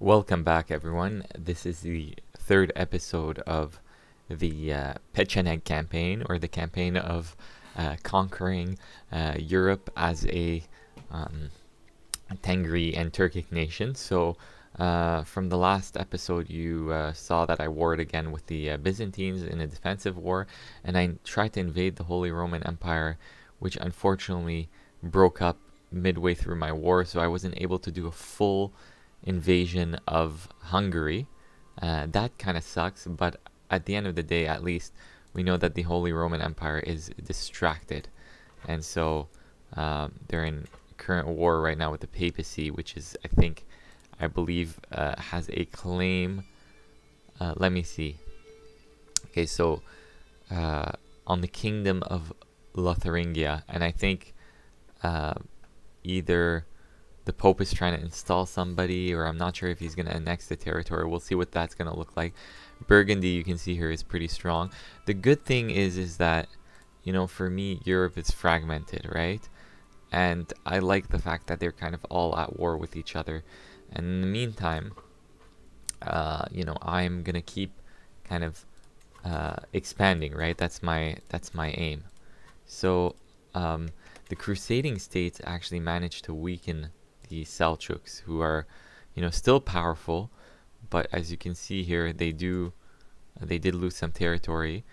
Welcome back, everyone. This is the third episode of the Pecheneg campaign, or the campaign of conquering Europe as a Tengri and Turkic nation. So, from the last episode, you saw that I warred again with the Byzantines in a defensive war, and I tried to invade the Holy Roman Empire, which unfortunately broke up midway through my war, so I wasn't able to do a full invasion of Hungary. That kind of sucks, but at the end of the day, at least, we know that the Holy Roman Empire is distracted. And so they're in current war right now with the papacy, which is, I believe, has a claim. Let me see. Okay, so on the Kingdom of Lotharingia, and I think either the Pope is trying to install somebody, or I'm not sure if he's going to annex the territory. We'll see what that's going to look like. Burgundy, you can see here, is pretty strong. The good thing is that, for me, Europe is fragmented, right? And I like the fact that they're kind of all at war with each other. And in the meantime, I'm going to keep kind of expanding, right? That's my aim. So the crusading states actually managed to weaken the Seljuks, who are, still powerful, but as you can see here, they did lose some territory.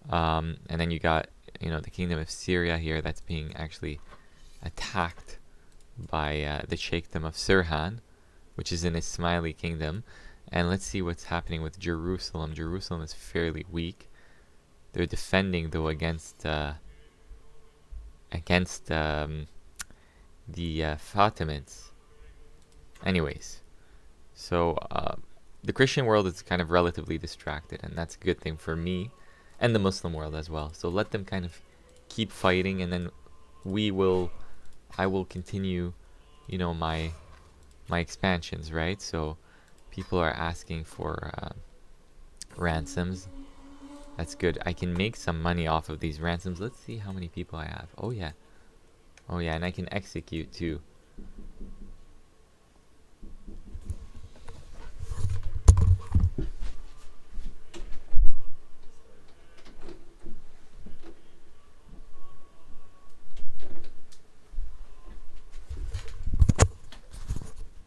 And then you got, the Kingdom of Syria here that's being actually attacked by the Sheikhdom of Sirhan, which is an Ismaili kingdom. And let's see what's happening with Jerusalem. Jerusalem is fairly weak. They're defending, though, against the Fatimids. Anyways, so the Christian world is kind of relatively distracted, and that's a good thing for me and the Muslim world as well. So let them kind of keep fighting, and then I will continue, my expansions, right? So people are asking for ransoms. That's good. I can make some money off of these ransoms. Let's see how many people I have. Oh yeah, and I can execute too.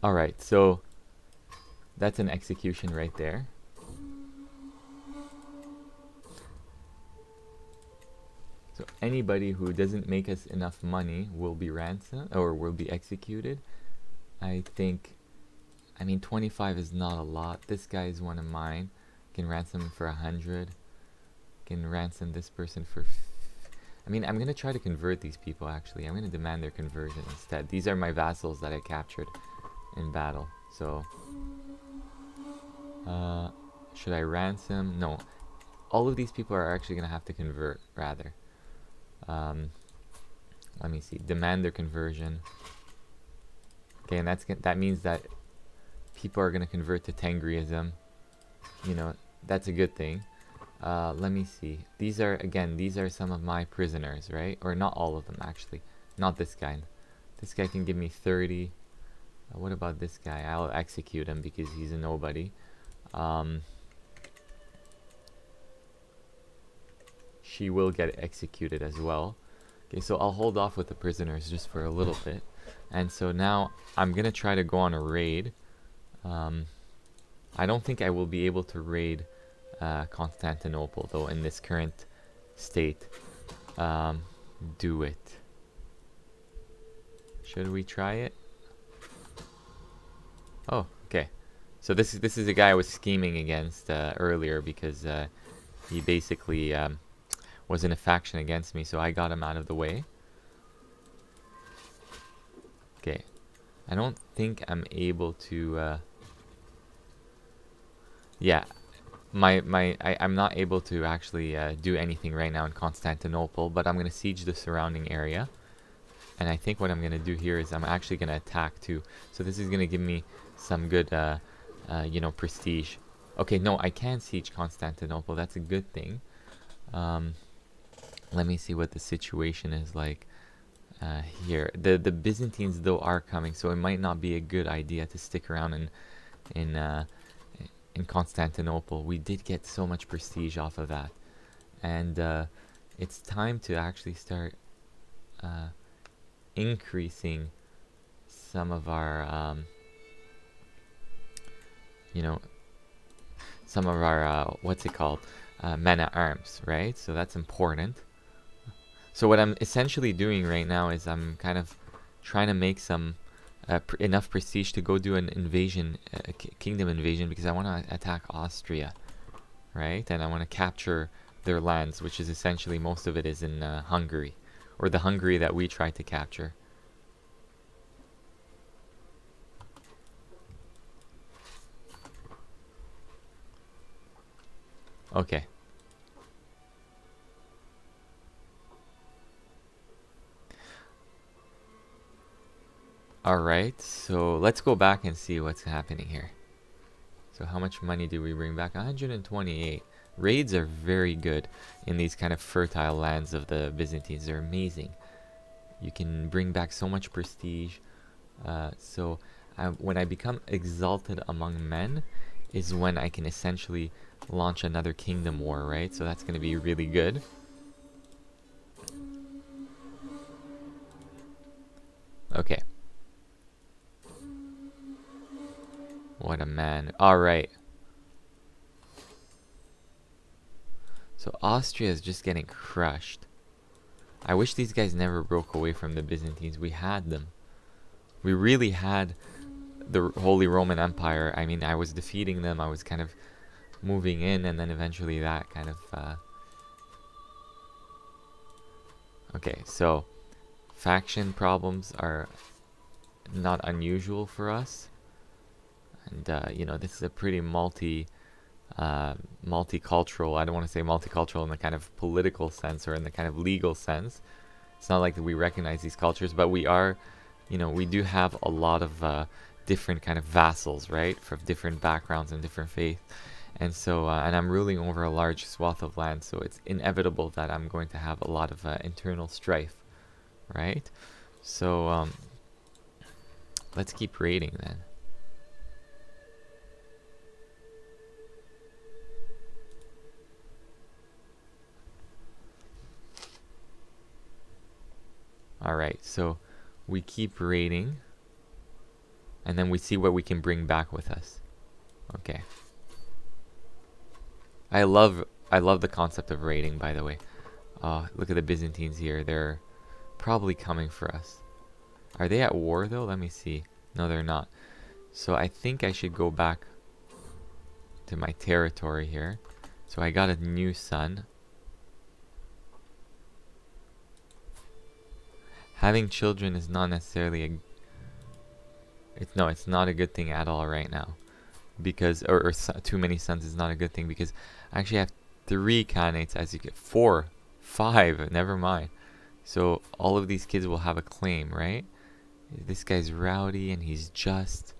Alright, so that's an execution right there. So anybody who doesn't make us enough money will be ransomed, or will be executed. I think, 25 is not a lot. This guy is one of mine. Can ransom him for 100. Can ransom this person for I'm gonna try to convert these people. Actually, I'm gonna demand their conversion instead. These are my vassals that I captured in battle. So should I ransom? No, all of these people are actually gonna have to convert, rather. Let me see. Demand their conversion. Okay, and that means that people are gonna convert to Tengriism. That's a good thing. Let me see. These are some of my prisoners, right? Or not all of them, actually. Not this guy. This guy can give me 30. What about this guy? I'll execute him because he's a nobody. She will get executed as well. Okay, so I'll hold off with the prisoners just for a little bit. And so now I'm gonna try to go on a raid. I don't think I will be able to raid Constantinople, though, in this current state. Do it. Should we try it? Oh, okay. So this is a guy I was scheming against earlier, because he basically was in a faction against me, so I got him out of the way. Okay. I don't think I'm able to yeah, I'm not able to actually do anything right now in Constantinople, but I'm going to siege the surrounding area. And I think what I'm going to do here is I'm actually going to attack too. So this is going to give me some good, prestige. Okay, no, I can siege Constantinople. That's a good thing. Let me see what the situation is like here. The Byzantines, though, are coming, so it might not be a good idea to stick around and in in Constantinople. We did get so much prestige off of that, and it's time to actually start increasing some of our you know, some of our what's it called, men at arms, right? So that's important. So what I'm essentially doing right now is I'm kind of trying to make some enough prestige to go do an invasion, kingdom invasion, because I want to attack Austria, right? And I want to capture their lands, which is essentially most of it is in Hungary, or the Hungary that we tried to capture. Okay. Alright, so let's go back and see what's happening here. So how much money do we bring back? 128. Raids are very good in these kind of fertile lands of the Byzantines. They're amazing. You can bring back so much prestige. When I become exalted among men is when I can essentially launch another kingdom war, right? So that's going to be really good. Okay. What a man. Alright. So Austria is just getting crushed. I wish these guys never broke away from the Byzantines. We had them. We really had the Holy Roman Empire. I mean, I was defeating them. I was kind of moving in, and then eventually that kind of... Okay, so faction problems are not unusual for us. And, you know, this is a pretty multicultural, I don't want to say multicultural in the kind of political sense or in the kind of legal sense. It's not like that we recognize these cultures, but we are, you know, we do have a lot of different kind of vassals, right, from different backgrounds and different faiths. And so, and I'm ruling over a large swath of land, so it's inevitable that I'm going to have a lot of internal strife, right? So, let's keep raiding then. Alright, so we keep raiding, and then we see what we can bring back with us. Okay. I love the concept of raiding, by the way. Look at the Byzantines here. They're probably coming for us. Are they at war, though? Let me see. No, they're not. So I think I should go back to my territory here. So I got a new son. Having children is not necessarily a... it's not a good thing at all right now. Because, or too many sons is not a good thing, because I actually have 3 Khanates, as you get 4, 5, never mind. So all of these kids will have a claim, right? This guy's rowdy and he's just.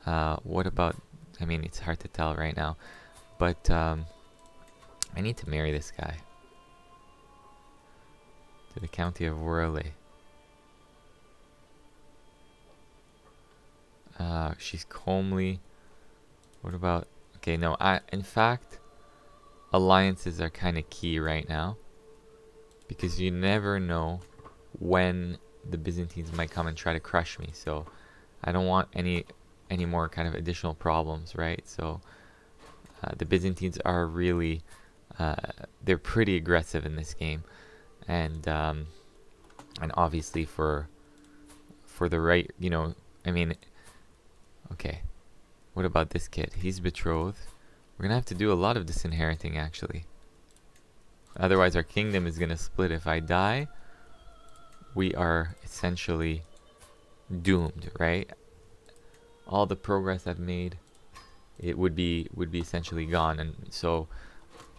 What about, I mean, it's hard to tell right now, but I need to marry this guy. To the county of Worley. She's comely. What about... Okay, no, in fact, alliances are kind of key right now. Because you never know when the Byzantines might come and try to crush me. So, I don't want any more kind of additional problems, right? So, the Byzantines are really... they're pretty aggressive in this game. And obviously for the right, you know, I mean... Okay. What about this kid? He's betrothed. We're gonna have to do a lot of disinheriting, actually. Otherwise, our kingdom is gonna split. If I die, we are essentially doomed, right? All the progress I've made, it would be essentially gone. And so,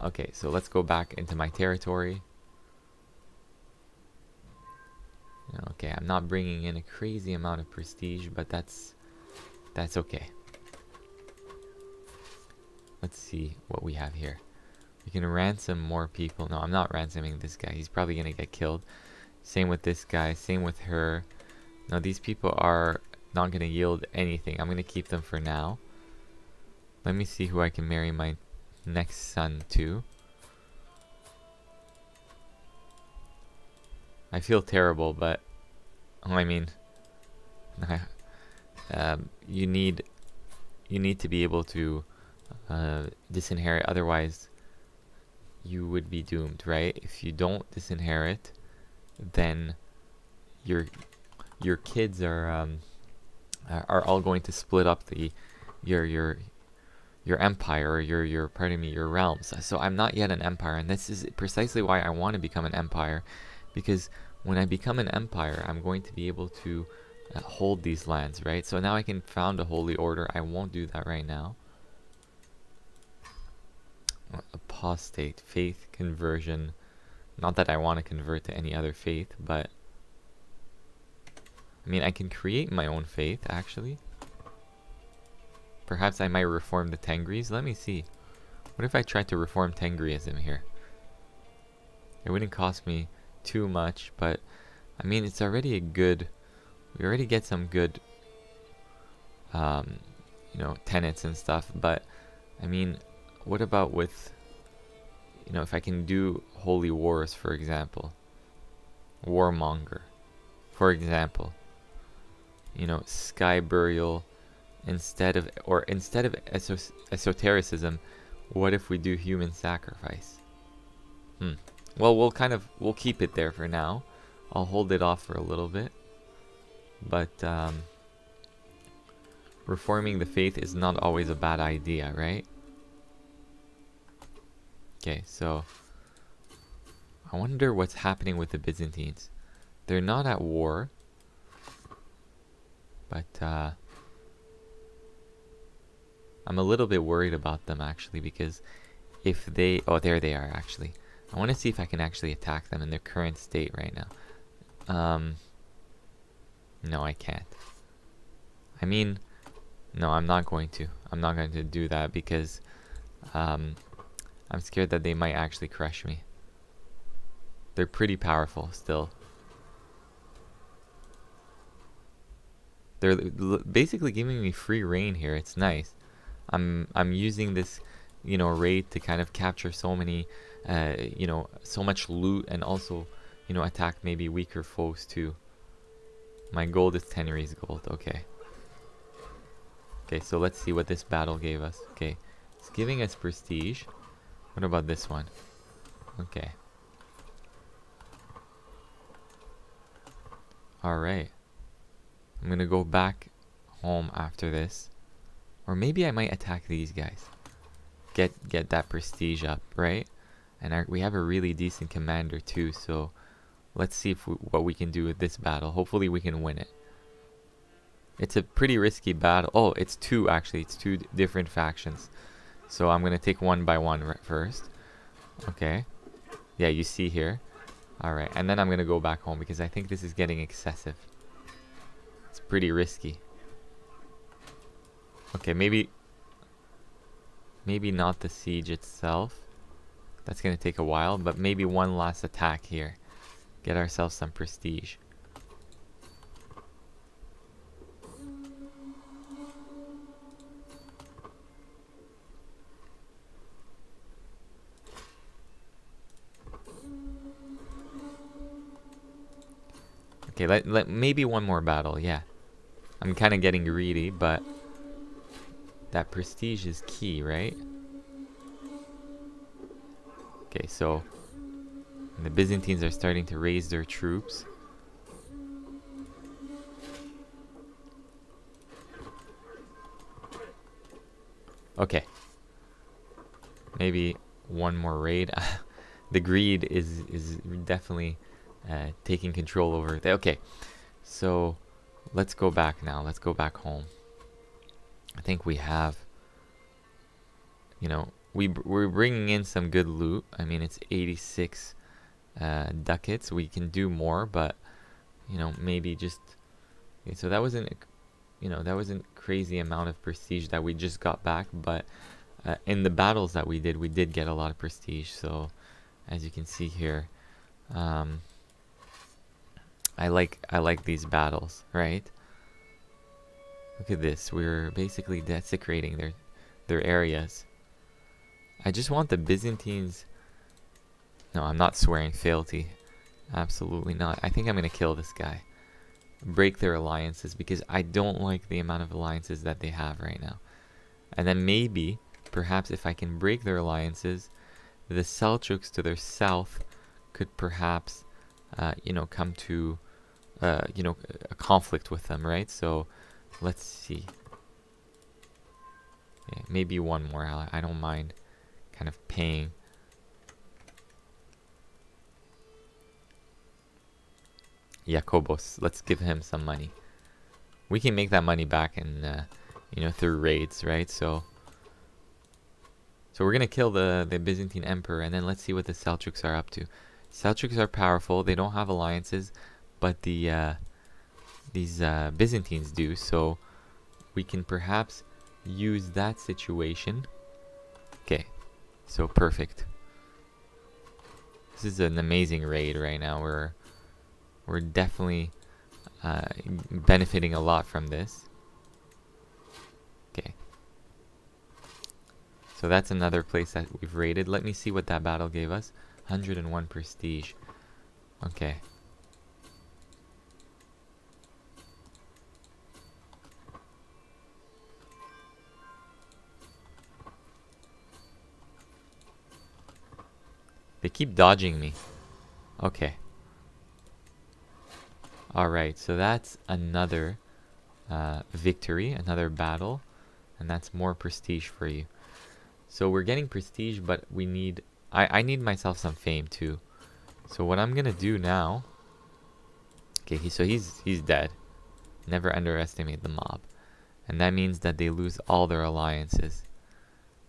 okay, so let's go back into my territory. Okay, I'm not bringing in a crazy amount of prestige, but that's okay. Let's see what we have here. We can ransom more people. No, I'm not ransoming this guy. He's probably gonna get killed. Same with this guy. Same with her. Now these people are not gonna yield anything. I'm gonna keep them for now. Let me see who I can marry my next son to. I feel terrible, but I mean, you need to be able to disinherit, otherwise you would be doomed, right? If you don't disinherit, then your kids are all going to split up your empire, or your pardon me, your realms. So I'm not yet an empire, and this is precisely why I want to become an empire, because when I become an empire, I'm going to be able to hold these lands, right? So now I can found a holy order. I won't do that right now. Apostate, faith conversion. Not that I want to convert to any other faith, but I mean, I can create my own faith, actually. Perhaps I might reform the Tengris. Let me see. What if I tried to reform Tengriism here? It wouldn't cost me too much, but I mean, it's already a good, we already get some good you know, tenets and stuff. But I mean, what about with, you know, if I can do holy wars, for example, warmonger, for example, you know, sky burial, instead of esotericism, what if we do human sacrifice? Well, we'll keep it there for now. I'll hold it off for a little bit, but reforming the faith is not always a bad idea, right? Okay, so I wonder what's happening with the Byzantines. They're not at war, but I'm a little bit worried about them, actually, because if they... Oh, there they are, actually. I want to see if I can actually attack them in their current state right now. No, I can't. I mean, no, I'm not going to. I'm not going to do that because I'm scared that they might actually crush me. They're pretty powerful still. They're basically giving me free reign here. It's nice. I'm using this, you know, raid to kind of capture so many, you know, so much loot, and also, you know, attack maybe weaker foes too. My gold is Teneri's gold. Okay. Okay, so let's see what this battle gave us. Okay, it's giving us prestige. What about this one? Okay. Alright. I'm gonna go back home after this. Or maybe I might attack these guys. Get that prestige up, right? And we have a really decent commander too, so let's see if what we can do with this battle. Hopefully we can win it. It's a pretty risky battle. Oh, it's two, actually. It's two different factions. So I'm gonna take one by one first. Okay. Yeah, you see here. Alright, and then I'm gonna go back home because I think this is getting excessive. It's pretty risky. Okay, maybe not the siege itself. That's gonna take a while, but maybe one last attack here. Get ourselves some prestige. Okay, let maybe one more battle, yeah. I'm kind of getting greedy, but that prestige is key, right? Okay, so the Byzantines are starting to raise their troops. Okay. Maybe one more raid. The greed is definitely taking control over it. Okay, so let's go back now. Let's go back home. I think we have, you know, we're bringing in some good loot. I mean, it's 86 ducats. We can do more, but you know, maybe just okay, so that wasn't, you know, that wasn't crazy amount of prestige that we just got back, but in the battles that we did get a lot of prestige. So as you can see here, I like these battles, right? Look at this. We're basically desecrating their areas. I just want the Byzantines. No, I'm not swearing fealty. Absolutely not. I think I'm gonna kill this guy. Break their alliances because I don't like the amount of alliances that they have right now. And then maybe, perhaps if I can break their alliances, the Seljuks to their south could perhaps, come to, a conflict with them, right? So, let's see. Yeah, maybe one more. I don't mind kind of paying. Jakobos, let's give him some money. We can make that money back in, through raids, right? So we're gonna kill the Byzantine emperor, and then let's see what the Seljuks are up to. Seljuks are powerful. They don't have alliances, but these Byzantines do. So we can perhaps use that situation. Okay, so perfect. This is an amazing raid right now. We're definitely benefiting a lot from this. Okay. So that's another place that we've raided. Let me see what that battle gave us. 101 prestige. Okay. They keep dodging me. Okay. Alright, so that's another victory, another battle. And that's more prestige for you. So we're getting prestige, but we need... I need myself some fame too. So what I'm gonna do now... Okay, so he's dead. Never underestimate the mob. And that means that they lose all their alliances.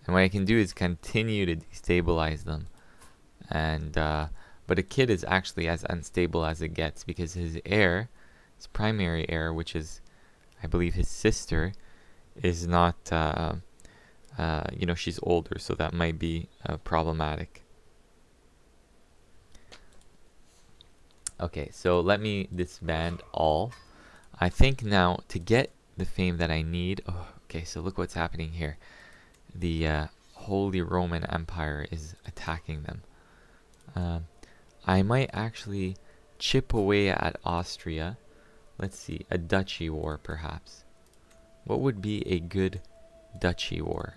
And what I can do is continue to destabilize them. And but a kid is actually as unstable as it gets, because his heir, his primary heir, which is, I believe, his sister, is not, she's older, so that might be problematic. Okay, so let me disband all. I think now, to get the fame that I need... Oh, okay, so look what's happening here. The Holy Roman Empire is attacking them. I might actually chip away at Austria. Let's see, a duchy war perhaps. What would be a good duchy war?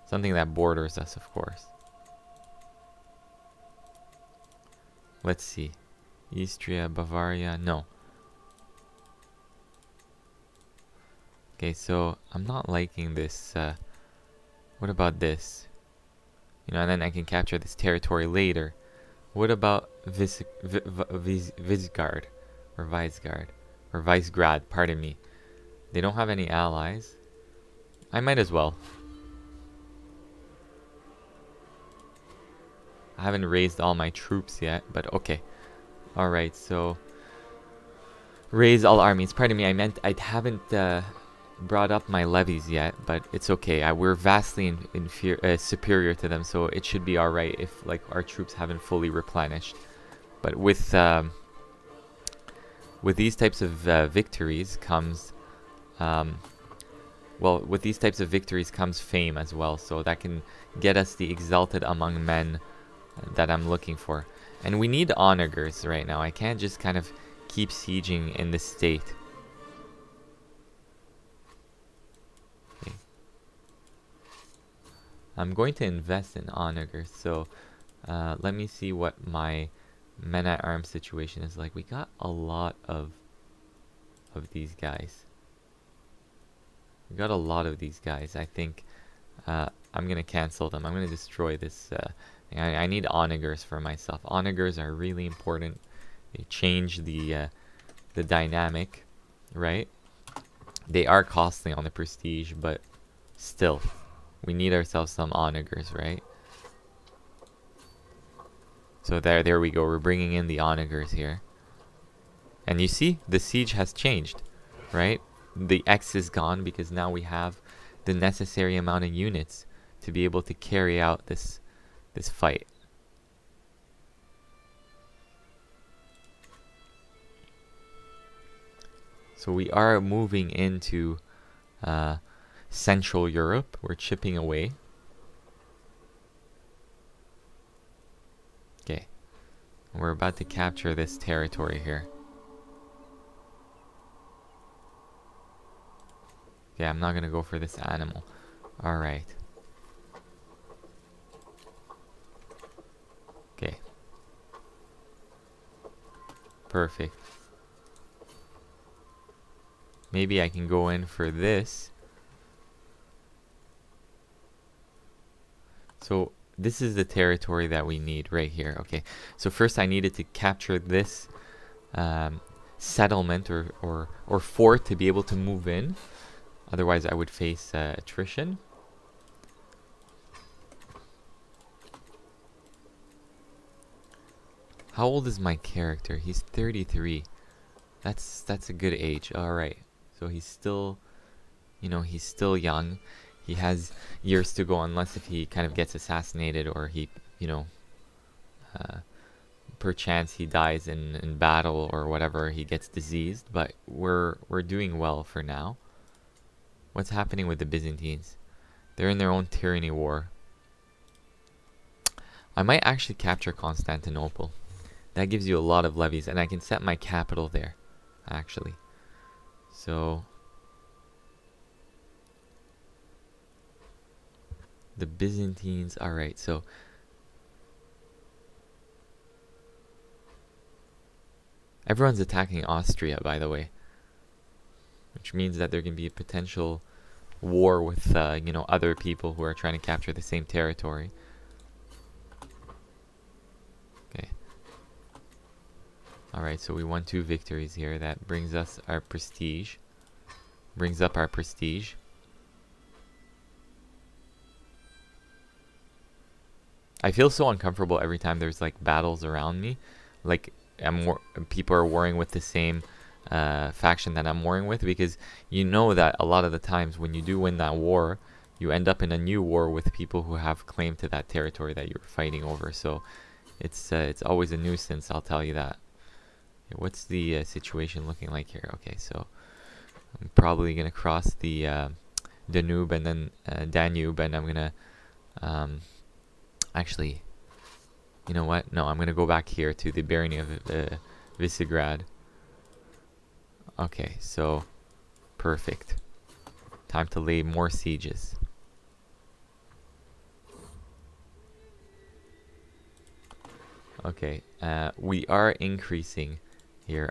Something that borders us, of course. Let's see. Istria, Bavaria, no. Okay, so I'm not liking this. What about this? And then I can capture this territory later. What about Vizgard? Or Vizgard? Or Visegrad, pardon me. They don't have any allies. I might as well. I haven't raised all my troops yet, but okay. Alright, so... Raise all armies. Pardon me, I meant I haven't brought up my levies yet, but it's okay. We're vastly superior to them, so it should be alright if our troops haven't fully replenished. But with these types of victories comes... with these types of victories comes fame as well, so that can get us the exalted among men that I'm looking for. And we need onagers right now. I can't just kind of keep sieging in this state. Okay. I'm going to invest in onagers, so let me see what my men at arms situation is like. We got a lot of these guys. We got a lot of these guys. I think I'm gonna cancel them. I'm gonna destroy this. I need onagers for myself. Onagers are really important. They change the dynamic, right? They are costly on the prestige, but still, we need ourselves some onagers, right? So there we go. We're bringing in the onagers here, and you see the siege has changed, right? The X is gone because now we have the necessary amount of units to be able to carry out this fight. So we are moving into Central Europe. We're chipping away. Okay. We're about to capture this territory here. Okay, I'm not gonna go for this animal. Alright. Okay. Perfect. Maybe I can go in for this. So this is the territory that we need right here. Okay, so first I needed to capture this settlement or fort to be able to move in. Otherwise I would face attrition. How old is my character? He's 33. That's a good age. Alright. So he's still, you know, he's still young. He has years to go unless if he kind of gets assassinated or he, you know, perchance he dies in battle or whatever, he gets diseased. But we're doing well for now. What's happening with the Byzantines? They're in their own tyranny war. I might actually capture Constantinople. That gives you a lot of levies, and I can set my capital there, actually. So the Byzantines, alright, so everyone's attacking Austria, by the way, which means that there can be a potential war with, you know, other people who are trying to capture the same territory. Okay. Alright, so we won 2 victories here. That brings us our prestige. Brings up our prestige. I feel so uncomfortable every time there's like battles around me. Like people are warring with the same faction that I'm warring with, because you know that a lot of the times when you do win that war, you end up in a new war with people who have claim to that territory that you're fighting over. So it's always a nuisance, I'll tell you that. Okay, what's the situation looking like here? Okay, so I'm probably gonna cross the Danube and then Danube, and I'm gonna actually, you know what? No, I'm gonna go back here to the barony of Visegrad. Okay, so perfect. Time to lay more sieges. Okay, we are increasing here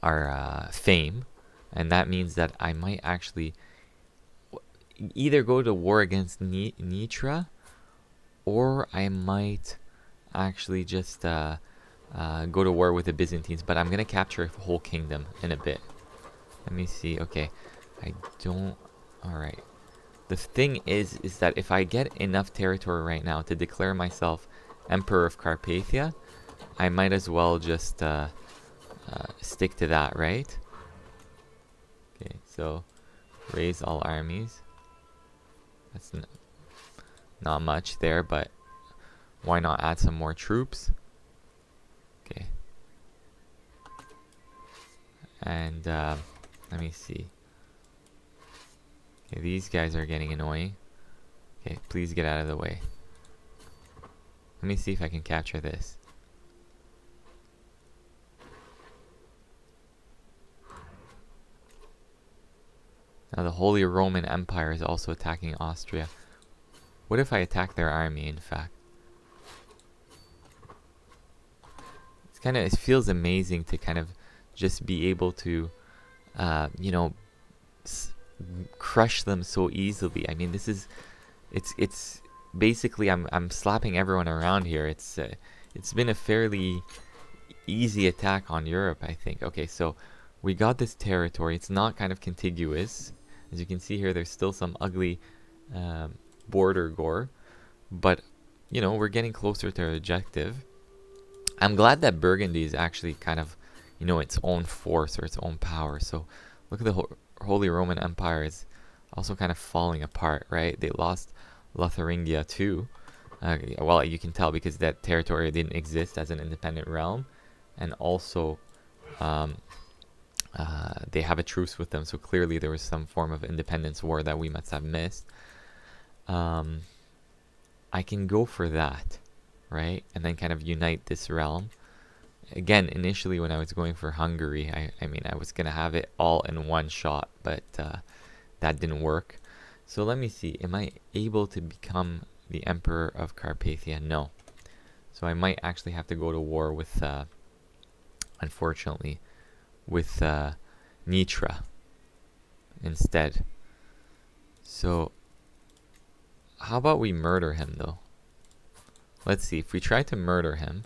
our fame, and that means that I might actually either go to war against Nitra, or I might actually just go to war with the Byzantines, but I'm gonna capture a whole kingdom in a bit. Let me see. Okay, I don't. Alright. The thing is that if I get enough territory right now to declare myself Emperor of Carpathia, I might as well just stick to that, right? Okay, so raise all armies. That's not much there, but why not add some more troops? Okay. And let me see. Okay, these guys are getting annoying. Okay, please get out of the way. Let me see if I can capture this. Now the Holy Roman Empire is also attacking Austria. What if I attack their army, in fact? It feels amazing to kind of just be able to, you know, crush them so easily. I mean, it's basically I'm slapping everyone around here. It's been a fairly easy attack on Europe, I think. Okay, so we got this territory. It's not kind of contiguous. As you can see here, there's still some ugly border gore, but you know, we're getting closer to our objective. I'm glad that Burgundy is actually kind of, you know, its own force or its own power. So look at the Holy Roman Empire is also kind of falling apart, right? They lost Lotharingia too. Well, you can tell because that territory didn't exist as an independent realm, and also they have a truce with them, so clearly there was some form of independence war that we must have missed. I can go for that, right? And then kind of unite this realm. Again, initially when I was going for Hungary, I mean, I was going to have it all in one shot, but that didn't work. So let me see. Am I able to become the Emperor of Carpathia? No. So I might actually have to go to war with, unfortunately, with Nitra instead. So how about we murder him, though? Let's see. If we try to murder him,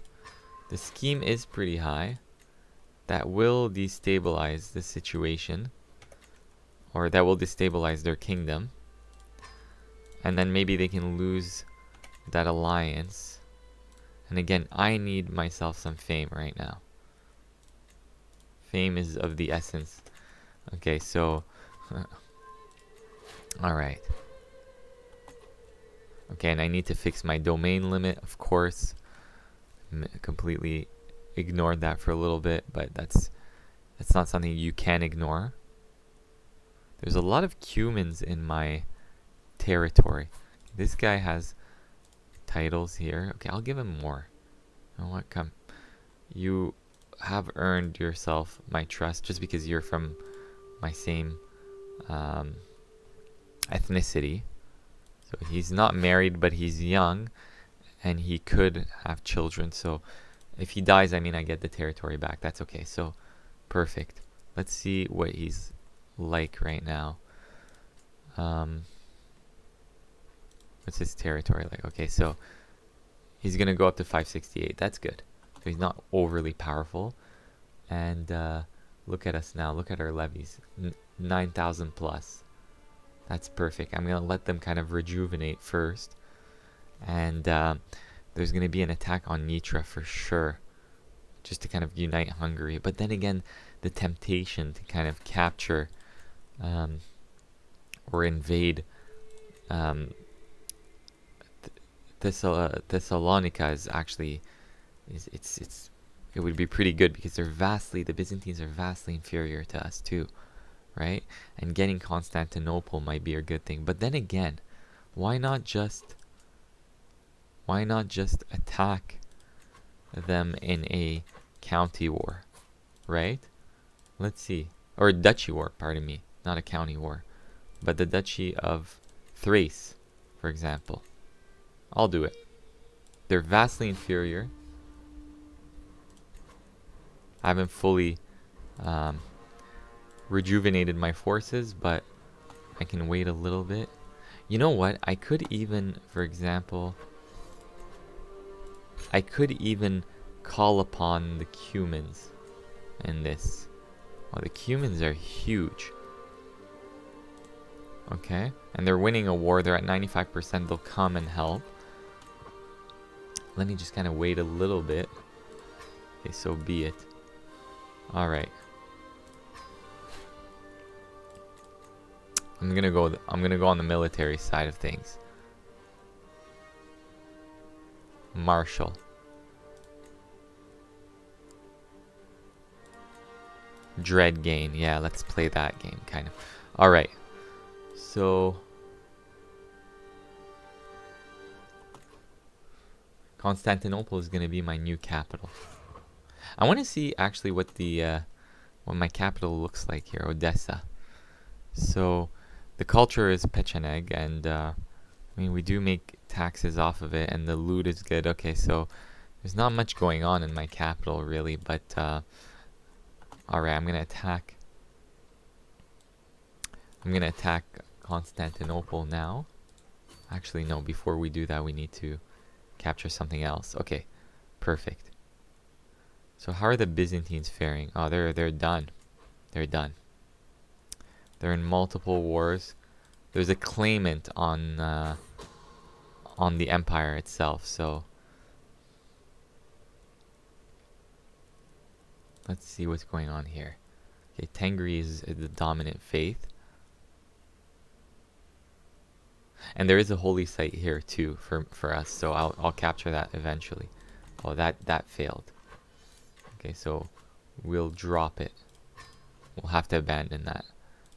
the scheme is pretty high. That will destabilize the situation. Or that will destabilize their kingdom. And then maybe they can lose that alliance. And again, I need myself some fame right now. Fame is of the essence. Okay, so... Alright. Okay, and I need to fix my domain limit, of course. Completely ignored that for a little bit, but that's not something you can ignore. There's a lot of Cumans in my territory. This guy has titles here. Okay, I'll give him more. You know what? Come. You have earned yourself my trust just because you're from my same ethnicity. So he's not married, but he's young, and he could have children. So if he dies, I mean, I get the territory back. That's okay. So perfect. Let's see what he's like right now. What's his territory like? Okay, so he's gonna go up to 568. That's good. So he's not overly powerful. And look at us now. Look at our levies. 9,000 plus. That's perfect. I'm gonna let them kind of rejuvenate first. And there's gonna be an attack on Nitra for sure, just to kind of unite Hungary. But then again, the temptation to kind of capture or invade Thessalonica is actually it would be pretty good because the Byzantines are vastly inferior to us too, right? And getting Constantinople might be a good thing. But then again, why not just attack them in a county war, right? Let's see. Or a duchy war, pardon me. Not a county war. But the Duchy of Thrace, for example. I'll do it. They're vastly inferior. I haven't fully rejuvenated my forces, but I can wait a little bit. You know what? I could even, for example, call upon the Cumans in this. Oh, the Cumans are huge. Okay, and they're winning a war. They're at 95%. They'll come and help. Let me just kind of wait a little bit. Okay, so be it. All right. I'm gonna go on the military side of things. Marshal. Dread gain. Yeah, let's play that game, kind of. All right. So Constantinople is going to be my new capital. I want to see actually what my capital looks like here, Odessa. So the culture is Pecheneg, and I mean, we do make taxes off of it, and the loot is good. Okay, so there's not much going on in my capital really, but alright, I'm gonna attack Constantinople now. Actually, no, before we do that, we need to capture something else. Okay, perfect. So how are the Byzantines faring? Oh, they're done. They're done. They're in multiple wars. There's a claimant on the empire itself, so let's see what's going on here. Okay, Tengri is the dominant faith. And there is a holy site here too for us, so I'll capture that eventually. Oh, that failed. Okay, so we'll drop it. We'll have to abandon that.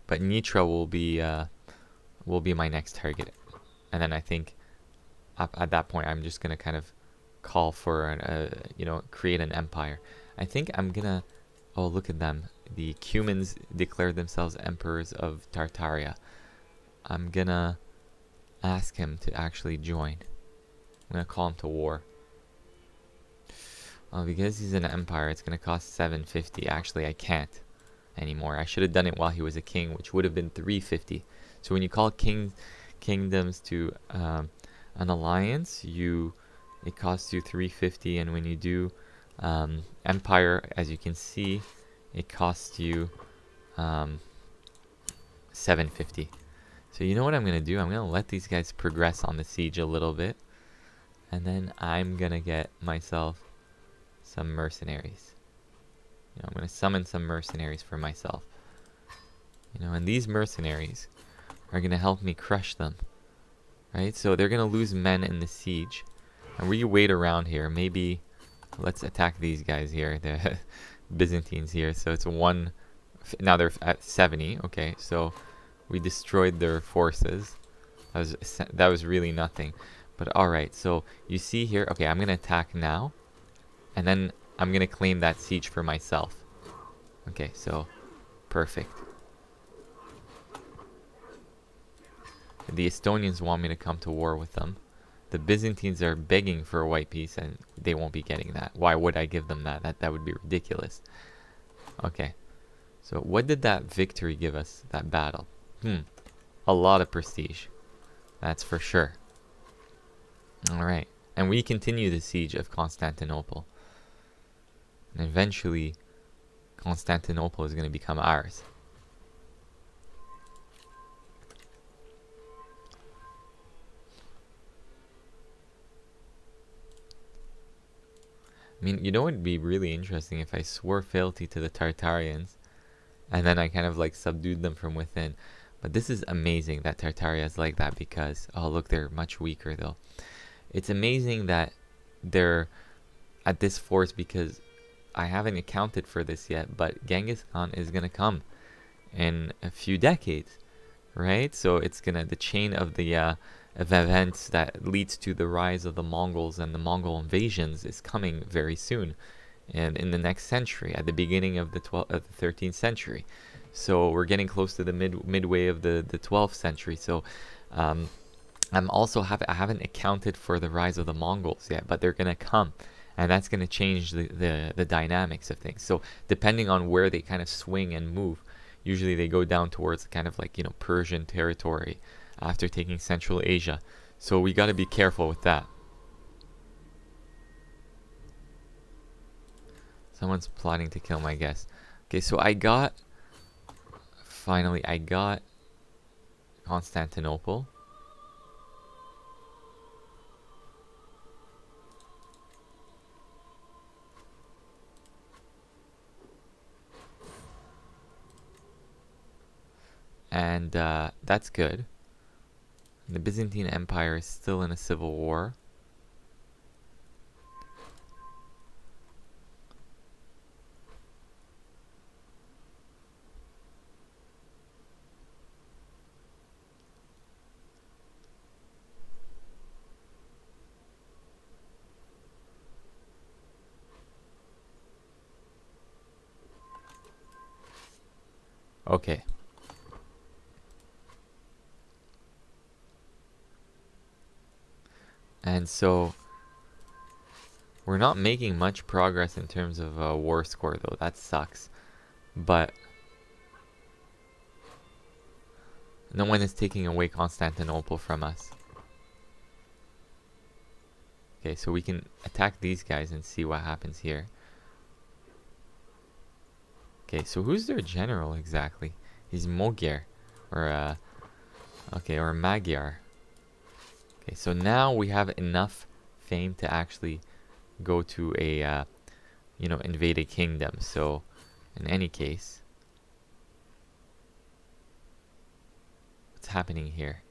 But Nitra will be my next target. And then I think at that point I'm just gonna kind of call for create an empire. I think I'm gonna, oh, look at them. The Cumans declared themselves emperors of Tartaria. I'm gonna ask him to actually join. I'm gonna call him to war. Because he's an empire, it's gonna cost 750. Actually, I can't anymore. I should have done it while he was a king, which would have been 350. So when you call kingdoms to an alliance, it costs you 350, and when you do empire, as you can see, it costs you 750. So you know what I'm gonna do? I'm gonna let these guys progress on the siege a little bit, and then I'm gonna get myself some mercenaries. I'm gonna summon some mercenaries for myself. And these mercenaries are gonna help me crush them, right? So they're gonna lose men in the siege, and we wait around here. Maybe let's attack these guys here, the Byzantines here. So it's one. Now they're at 70. Okay, so we destroyed their forces. That was really nothing. But all right, so you see here. Okay, I'm gonna attack now, and then I'm gonna claim that siege for myself. Okay, so perfect. The Estonians want me to come to war with them. The Byzantines are begging for a white peace, and they won't be getting that. Why would I give them that? That would be ridiculous. Okay, so what did that victory give us? That battle? A lot of prestige. That's for sure. Alright, and we continue the siege of Constantinople. And eventually, Constantinople is going to become ours. I mean, it would be really interesting if I swore fealty to the Tartarians, and then I kind of like subdued them from within. But this is amazing that Tartaria is like that, because, oh look, they're much weaker though. It's amazing that they're at this force, because I haven't accounted for this yet, but Genghis Khan is gonna come in a few decades, right? So it's the chain of the of events that leads to the rise of the Mongols and the Mongol invasions is coming very soon, and in the next century, at the beginning of the 13th century. So we're getting close to the midway of the 12th century. So I haven't accounted for the rise of the Mongols yet, but they're gonna come, and that's gonna change the dynamics of things. So depending on where they kind of swing and move, usually they go down towards kind of like Persian territory after taking Central Asia. So we got to be careful with that. Someone's plotting to kill my guest. Okay, so finally I got Constantinople. And that's good. The Byzantine Empire is still in a civil war. Okay. And so we're not making much progress in terms of war score though. That sucks. But no one is taking away Constantinople from us. Okay, so we can attack these guys and see what happens here. Okay, so who's their general exactly? He's Magyar, or or Magyar. Okay, so now we have enough fame to actually go to a invade a kingdom. So in any case, what's happening here?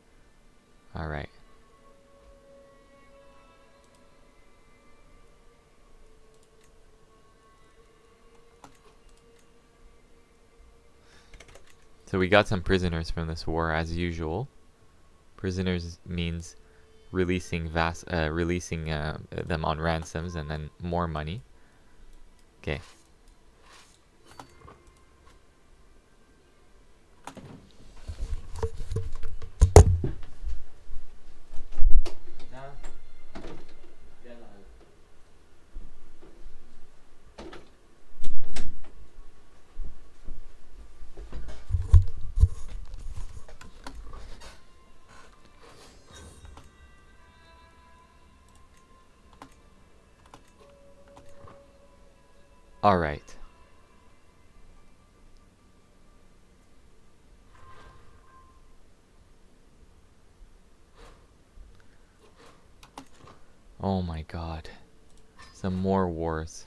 All right. So we got some prisoners from this war as usual. Prisoners means releasing them on ransoms and then more money. Okay. All right. Oh my god. Some more wars.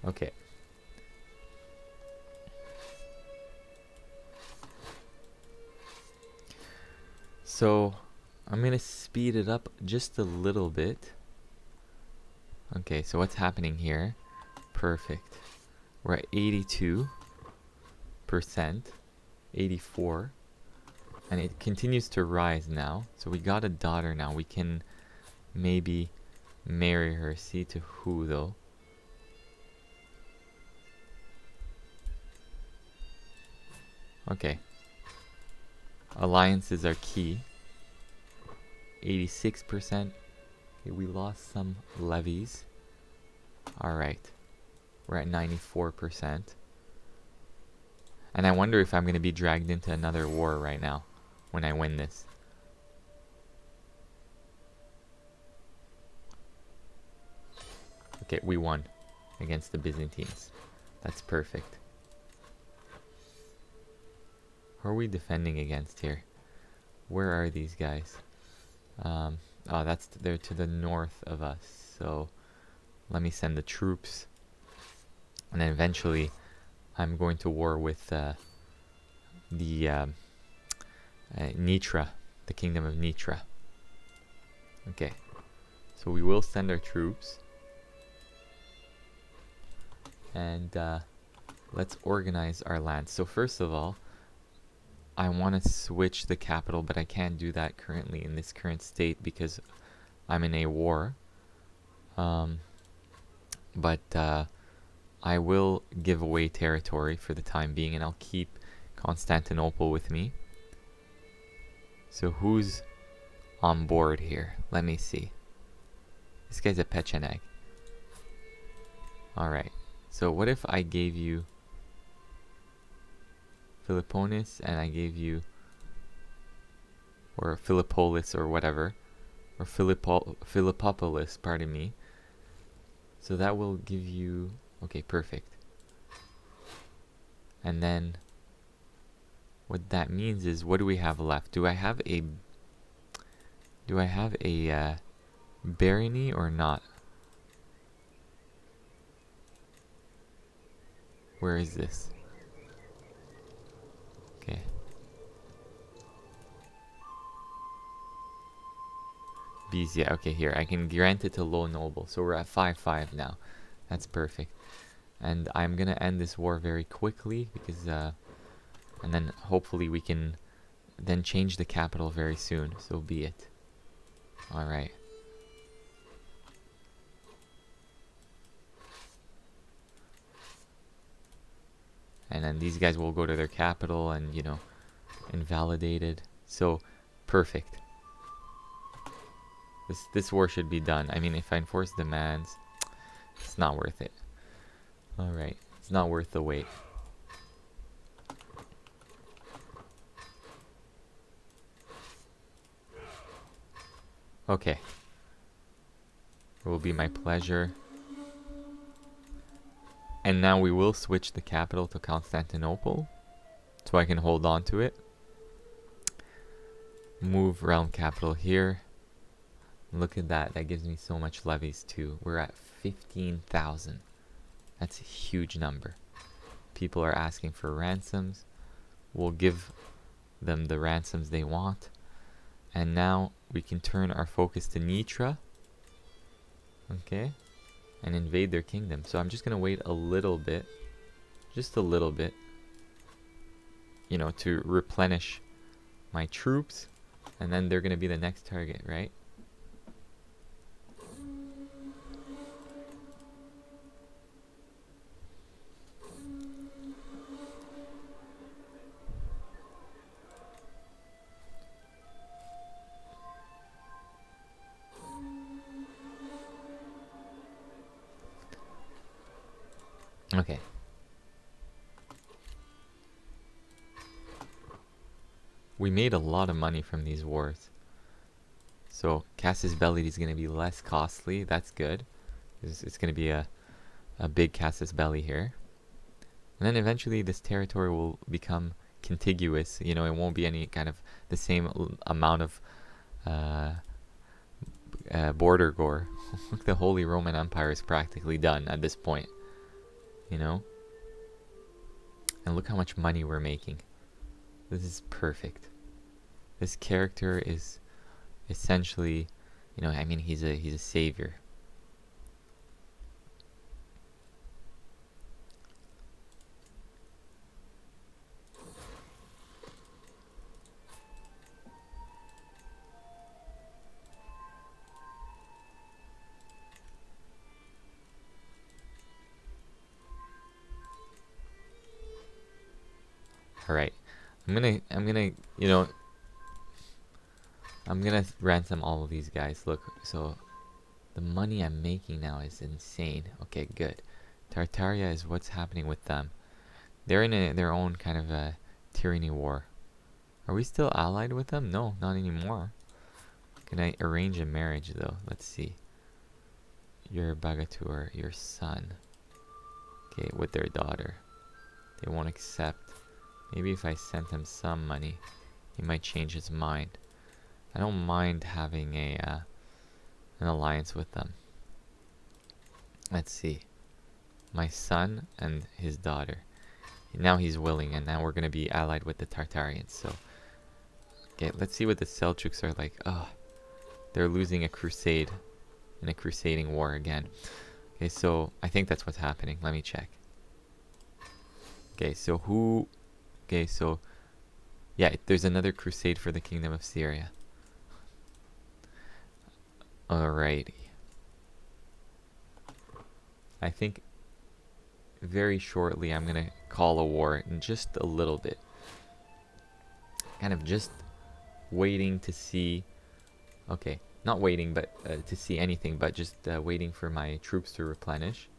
Okay. So, I'm gonna speed it up just a little bit. Okay, so what's happening here? Perfect. We're at 82%, 84, and it continues to rise now. So we got a daughter now. We can maybe marry her. See to who though? Okay. Alliances are key. 86%. Okay, we lost some levies. Alright. We're at 94%. And I wonder if I'm going to be dragged into another war right now when I win this. Okay, we won against the Byzantines. That's perfect. Who are we defending against here? Where are these guys? Oh, they're to the north of us. So let me send the troops. And then eventually I'm going to war with the Nitra, the kingdom of Nitra. Okay. So we will send our troops. And let's organize our land. So first of all, I want to switch the capital, but I can't do that currently in this current state because I'm in a war. But I will give away territory for the time being, and I'll keep Constantinople with me. So who's on board here? Let me see. This guy's a Pecheneg. Alright. So what if I gave you Philipponis and I gave you, or Philippolis or whatever, or Philippopolis, pardon me. So that will give you, okay, perfect. And then what that means is, what do we have left? Do I have a barony or not? Where is this? Okay. Bees, yeah, okay, here. I can grant it to low noble. So we're at 5-5 now. That's perfect. And I'm gonna end this war very quickly because and then hopefully we can then change the capital very soon. So be it. Alright. And then these guys will go to their capital and, you know, invalidated. So, perfect. This war should be done. I mean, if I enforce demands, it's not worth it. Alright. It's not worth the wait. Okay. It will be my pleasure. And now we will switch the capital to Constantinople, so I can hold on to it. Move realm capital here. Look at that. That gives me so much levies too. We're at 15,000. That's a huge number. People are asking for ransoms. We'll give them the ransoms they want. And now we can turn our focus to Nitra. Okay. And invade their kingdom. So I'm just going to wait a little bit. Just a little bit. You know, to replenish my troops. And then they're going to be the next target, right? Okay. We made a lot of money from these wars. So Casus Belli is going to be less costly. That's good. It's going to be a big Casus Belli here. And then eventually this territory will become contiguous. You know, it won't be any kind of the same amount of border gore. The Holy Roman Empire is practically done at this point. You know? And look how much money we're making. This is perfect. This character is essentially, you know, I mean, he's a savior. All right. I'm gonna, you know, I'm gonna ransom all of these guys. Look, so the money I'm making now is insane. Okay, good. Tartaria is what's happening with them. They're in their own kind of a tyranny war. Are we still allied with them? No, not anymore. Can I arrange a marriage though? Let's see. Your Bagatur, your son. Okay, with their daughter. They won't accept. Maybe if I sent him some money, he might change his mind. I don't mind having an alliance with them. Let's see. My son and his daughter. Now he's willing, and now we're going to be allied with the Tartarians. So, okay, let's see what the Seljuks are like. Oh, they're losing a crusade in a crusading war again. Okay, so I think that's what's happening. Let me check. Okay, so who... Okay, so... Yeah, there's another crusade for the Kingdom of Syria. Alrighty. I think very shortly I'm gonna call a war in just a little bit. Kind of just waiting to see... Okay, not waiting but to see anything, but just waiting for my troops to replenish.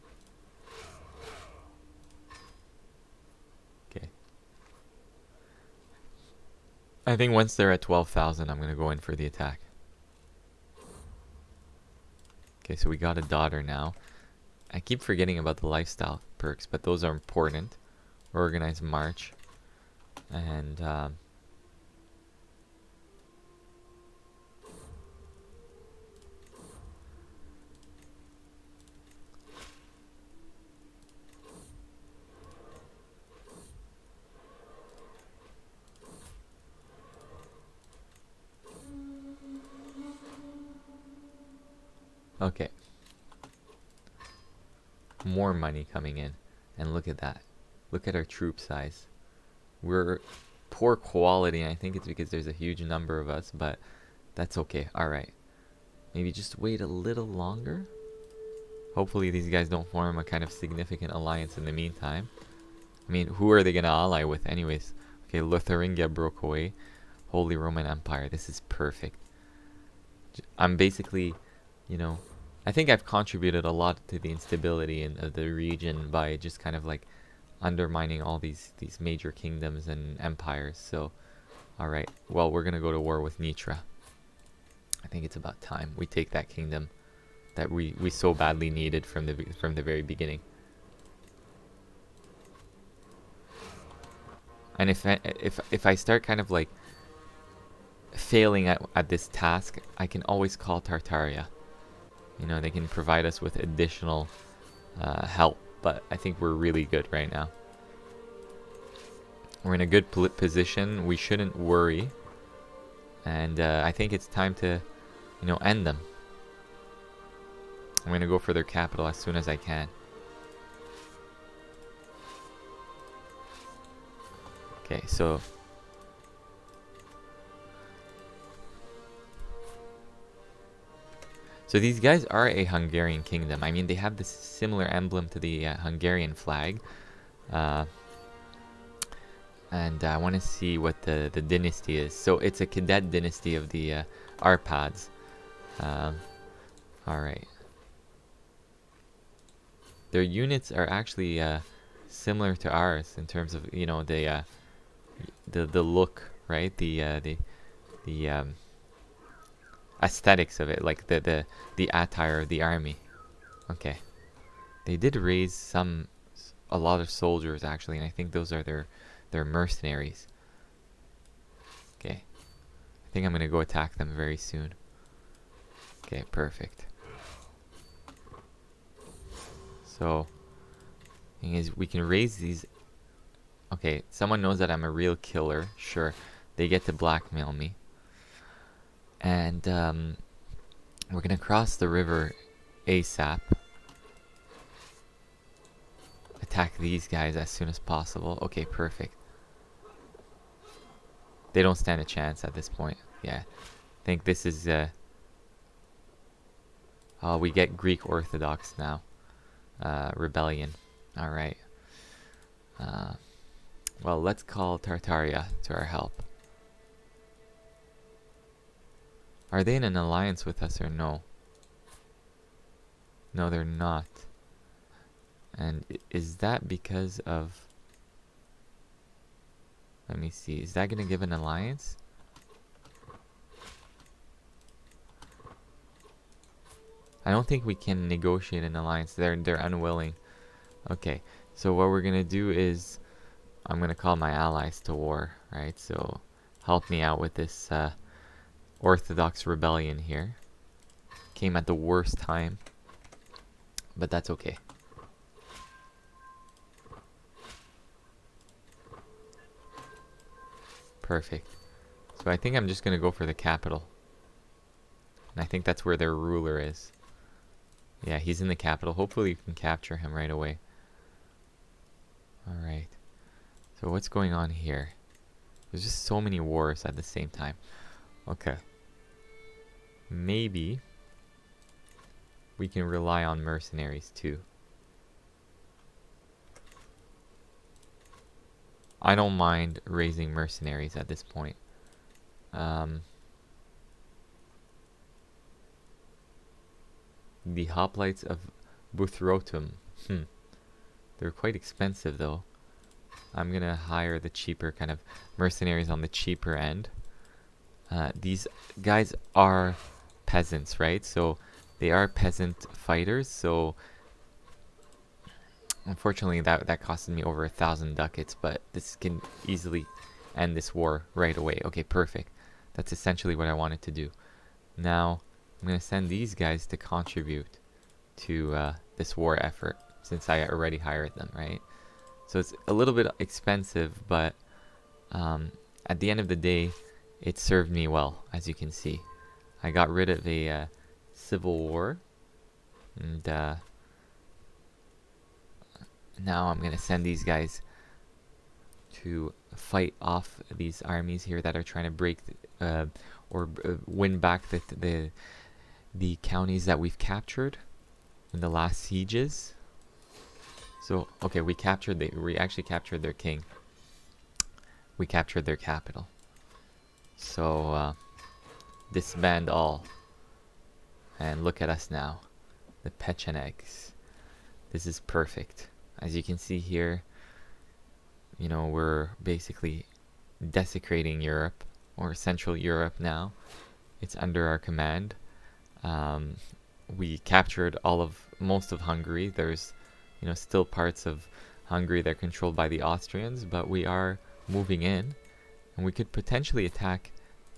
Okay. I think once they're at 12,000, I'm gonna go in for the attack. Okay, so we got a daughter now. I keep forgetting about the lifestyle perks, but those are important. Organized march. And, okay. More money coming in. And look at that. Look at our troop size. We're poor quality, and I think it's because there's a huge number of us, but that's okay. Alright. Maybe just wait a little longer. Hopefully these guys don't form a kind of significant alliance in the meantime. I mean, who are they going to ally with anyways? Okay, Lotharingia broke away. Holy Roman Empire. This is perfect. I'm basically, you know... I think I've contributed a lot to the instability of the region by just kind of like undermining all these major kingdoms and empires. So, alright. Well, we're going to go to war with Nitra. I think it's about time we take that kingdom that we so badly needed from the very beginning. And if I start kind of like failing at this task, I can always call Tartaria. You know, they can provide us with additional help but I think we're really good right now. We're in a good position. We shouldn't worry. And I think it's time to, you know, end them. I'm going to go for their capital as soon as I can. Okay, so... So these guys are a Hungarian kingdom. I mean, they have this similar emblem to the Hungarian flag. And I want to see what the dynasty is. So it's a cadet dynasty of the Arpads. Alright. Their units are actually similar to ours in terms of, you know, the look, right? The aesthetics of it, like the attire of the army. Okay. They did raise a lot of soldiers actually, and I think those are their mercenaries. Okay. I think I'm gonna go attack them very soon. Okay, perfect. So, thing is, we can raise these. Okay, someone knows that I'm a real killer. Sure, they get to blackmail me. And we're gonna cross the river ASAP. Attack these guys as soon as possible. Okay, perfect. They don't stand a chance at this point. Yeah, I think this is we get Greek Orthodox now. Rebellion. Alright. Well, let's call Tartaria to our help. Are they in an alliance with us or no? No, they're not. And is that because of... Let me see. Is that going to give an alliance? I don't think we can negotiate an alliance. They're unwilling. Okay. So what we're going to do is... I'm going to call my allies to war, right? So help me out with this Orthodox rebellion here. Came at the worst time. But that's okay. Perfect. So I think I'm just going to go for the capital. And I think that's where their ruler is. Yeah, he's in the capital. Hopefully you can capture him right away. Alright. So what's going on here? There's just so many wars at the same time. Okay. Maybe we can rely on mercenaries too. I don't mind raising mercenaries at this point. The hoplites of Buthrotum. They're quite expensive though. I'm gonna hire the cheaper kind of mercenaries on the cheaper end. These guys are peasants, right? So they are peasant fighters. So unfortunately, that costed me over 1,000 ducats, but this can easily end this war right away. Okay, perfect. That's essentially what I wanted to do. Now, I'm going to send these guys to contribute to this war effort, since I already hired them, right? So it's a little bit expensive, but at the end of the day, it served me well, as you can see. I got rid of a civil war, and now I'm going to send these guys to fight off these armies here that are trying to break or win back the counties that we've captured in the last sieges. So, okay, we actually captured their king. We captured their capital. So, disband all. And look at us now. The Pechenegs. This is perfect. As you can see here, you know, we're basically desecrating Europe, or Central Europe now. It's under our command. We captured most of Hungary. There's, you know, still parts of Hungary that are controlled by the Austrians, but we are moving in, and we could potentially attack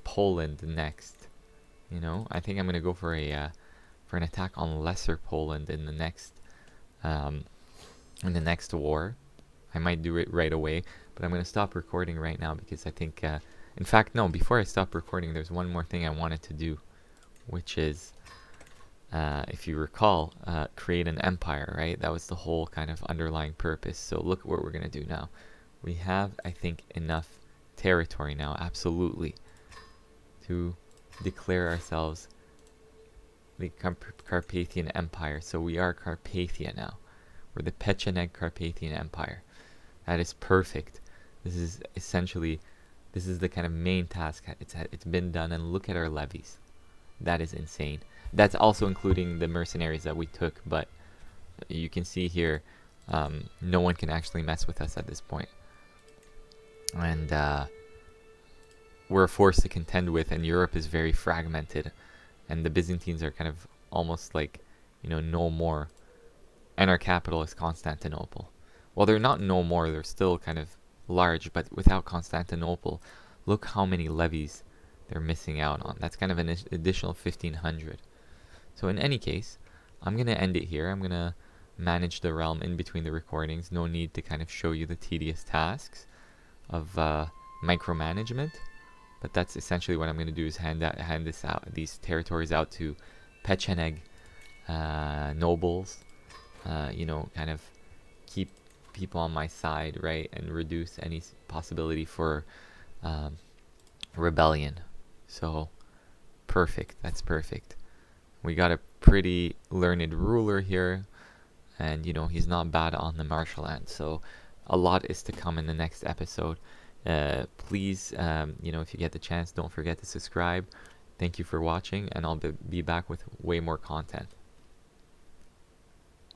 Poland next. You know, I think I'm gonna go for an attack on Lesser Poland in the next in the next war. I might do it right away, but I'm going to stop recording right now because I think, in fact, no, before I stop recording, there's one more thing I wanted to do, which is, if you recall, create an empire, right? That was the whole kind of underlying purpose. So look at what we're going to do now. We have, I think, enough territory now, absolutely, to declare ourselves the Carpathian Empire. So we are Carpathia now. We're the Pecheneg Carpathian Empire. That is perfect. This is essentially, this is the kind of main task. It's been done, and look at our levies. That is insane. That's also including the mercenaries that we took, but you can see here, no one can actually mess with us at this point. And we're a force to contend with, and Europe is very fragmented, and the Byzantines are kind of almost like, no more. And our capital is Constantinople. Well, they're not no more, they're still kind of large, but without Constantinople, look how many levies they're missing out on. That's kind of an additional 1,500. So in any case, I'm going to end it here. I'm going to manage the realm in between the recordings. No need to kind of show you the tedious tasks of micromanagement. But that's essentially what I'm going to do, is hand these territories out to Pecheneg nobles. Kind of keep people on my side, right, and reduce any possibility for rebellion. So perfect. That's perfect. We got a pretty learned ruler here, and he's not bad on the martial end. So a lot is to come in the next episode. Please, if you get the chance, don't forget to subscribe. Thank you for watching, and I'll be back with way more content.